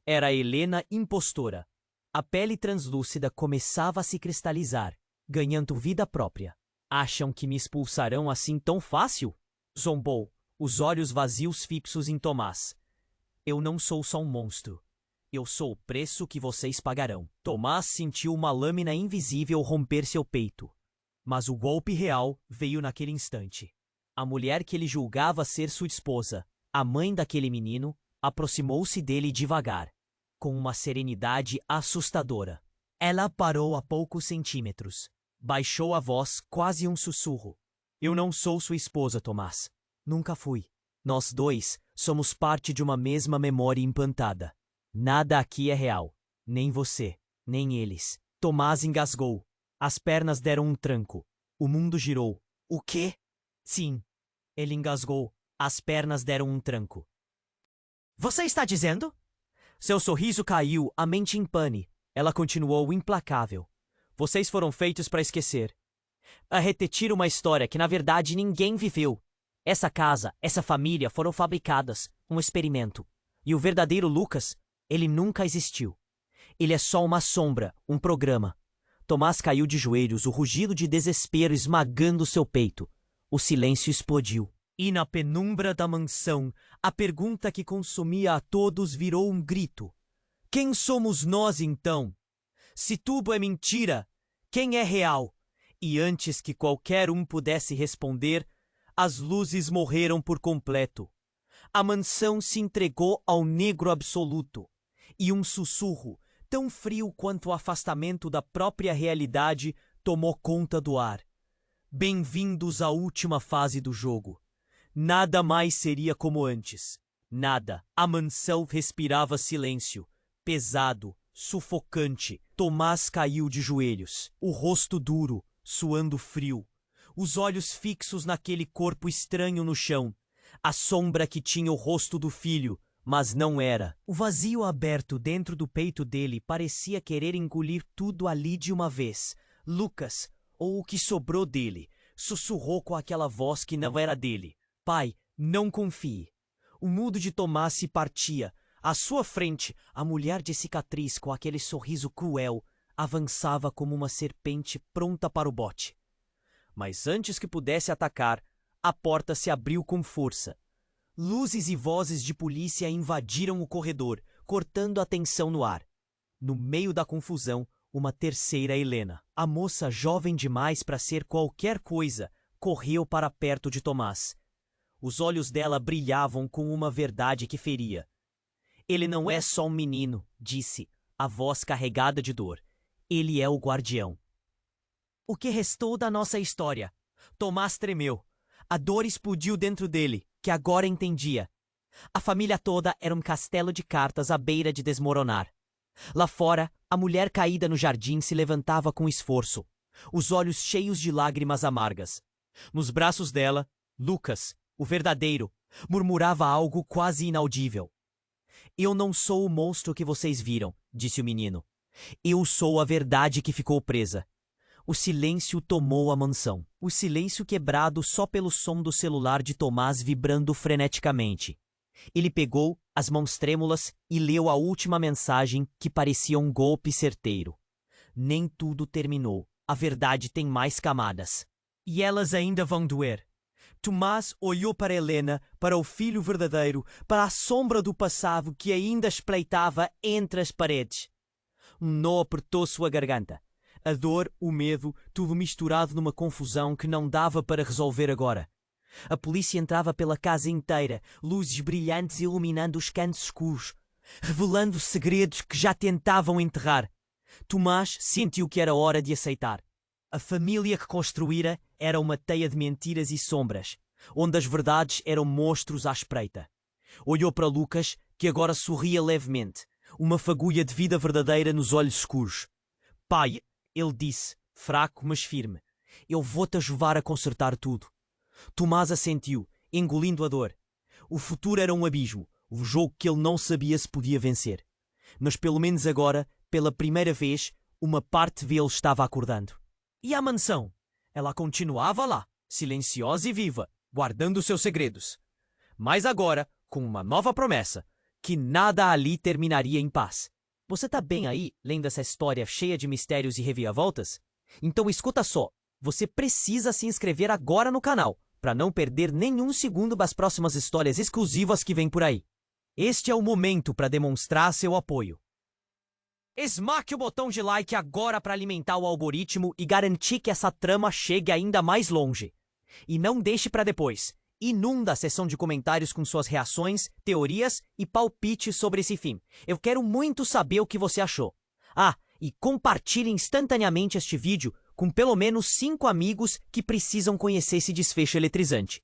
Era a Helena impostora. A pele translúcida começava a se cristalizar, ganhando vida própria. Acham que me expulsarão assim tão fácil? Zombou. os olhos vazios fixos em Tomás. Eu não sou só um monstro. Eu sou o preço que vocês pagarão. Tomás sentiu uma lâmina invisível romper seu peito. Mas o golpe real veio naquele instante. A mulher que ele julgava ser sua esposa, a mãe daquele menino, aproximou-se dele devagar, com uma serenidade assustadora. Ela parou a poucos centímetros. Baixou a voz, quase um sussurro. Eu não sou sua esposa, Tomás. Nunca fui. Nós dois somos parte de uma mesma memória implantada. Nada aqui é real. Nem você, nem eles. Tomás engasgou. As pernas deram um tranco. O mundo girou. O quê? Sim. Ele engasgou. As pernas deram um tranco. Você está dizendo? Seu sorriso caiu, a mente em pane. Ela continuou implacável. Vocês foram feitos para esquecer. A repetir uma história que na verdade ninguém viveu. Essa casa, essa família foram fabricadas, um experimento. E o verdadeiro Lucas, ele nunca existiu. Ele é só uma sombra, um programa. Tomás caiu de joelhos, o rugido de desespero esmagando seu peito. O silêncio explodiu. E na penumbra da mansão, a pergunta que consumia a todos virou um grito. Quem somos nós, então? Se tudo é mentira, quem é real? E antes que qualquer um pudesse responder, as luzes morreram por completo. A mansão se entregou ao negro absoluto. E um sussurro, tão frio quanto o afastamento da própria realidade, tomou conta do ar. Bem-vindos à última fase do jogo. Nada mais seria como antes. Nada. A mansão respirava silêncio. Pesado, sufocante. Tomás caiu de joelhos, o rosto duro, suando frio. Os olhos fixos naquele corpo estranho no chão. A sombra que tinha o rosto do filho, mas não era. O vazio aberto dentro do peito dele parecia querer engolir tudo ali de uma vez. Lucas, ou o que sobrou dele, sussurrou com aquela voz que não era dele. Pai, não confie. O mudo de Tomás se partia. À sua frente, a mulher de cicatriz com aquele sorriso cruel avançava como uma serpente pronta para o bote. Mas antes que pudesse atacar, a porta se abriu com força. Luzes e vozes de polícia invadiram o corredor, cortando a tensão no ar. No meio da confusão, uma terceira Helena, a moça jovem demais para ser qualquer coisa, correu para perto de Tomás. Os olhos dela brilhavam com uma verdade que feria. Ele não é só um menino, disse, a voz carregada de dor. Ele é o guardião. O que restou da nossa história? Tomás tremeu. A dor explodiu dentro dele, que agora entendia. A família toda era um castelo de cartas à beira de desmoronar. Lá fora, a mulher caída no jardim se levantava com esforço, os olhos cheios de lágrimas amargas. Nos braços dela, Lucas, o verdadeiro, murmurava algo quase inaudível. Eu não sou o monstro que vocês viram, disse o menino. Eu sou a verdade que ficou presa. O silêncio tomou a mansão. O silêncio quebrado só pelo som do celular de Tomás vibrando freneticamente. Ele pegou as mãos trêmulas e leu a última mensagem que parecia um golpe certeiro. Nem tudo terminou. A verdade tem mais camadas. E elas ainda vão doer. Tomás olhou para Helena, para o filho verdadeiro, para a sombra do passado que ainda espreitava entre as paredes. Um nó apertou sua garganta. A dor, o medo, tudo misturado numa confusão que não dava para resolver agora. A polícia entrava pela casa inteira, luzes brilhantes iluminando os cantos escuros, revelando segredos que já tentavam enterrar. Tomás sentiu que era hora de aceitar. A família que construíra era uma teia de mentiras e sombras, onde as verdades eram monstros à espreita. Olhou para Lucas, que agora sorria levemente, uma fagulha de vida verdadeira nos olhos escuros. Pai, ele disse, fraco mas firme, eu vou-te ajudar a consertar tudo. Tomás assentiu, engolindo a dor. O futuro era um abismo, um jogo que ele não sabia se podia vencer. Mas pelo menos agora, pela primeira vez, uma parte dele estava acordando. E a mansão? Ela continuava lá, silenciosa e viva, guardando seus segredos. Mas agora, com uma nova promessa, que nada ali terminaria em paz. Você tá bem aí, lendo essa história cheia de mistérios e reviravoltas? Então escuta só, você precisa se inscrever agora no canal, para não perder nenhum segundo das próximas histórias exclusivas que vem por aí. Este é o momento para demonstrar seu apoio. Esmaque o botão de like agora para alimentar o algoritmo e garantir que essa trama chegue ainda mais longe. E não deixe para depois. Inunda a seção de comentários com suas reações, teorias e palpites sobre esse filme. Eu quero muito saber o que você achou. Ah, e compartilhe instantaneamente este vídeo com pelo menos 5 amigos que precisam conhecer esse desfecho eletrizante.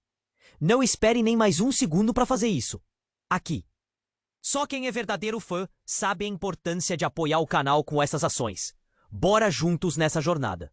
Não espere nem mais um segundo para fazer isso. Aqui. Só quem é verdadeiro fã sabe a importância de apoiar o canal com essas ações. Bora juntos nessa jornada.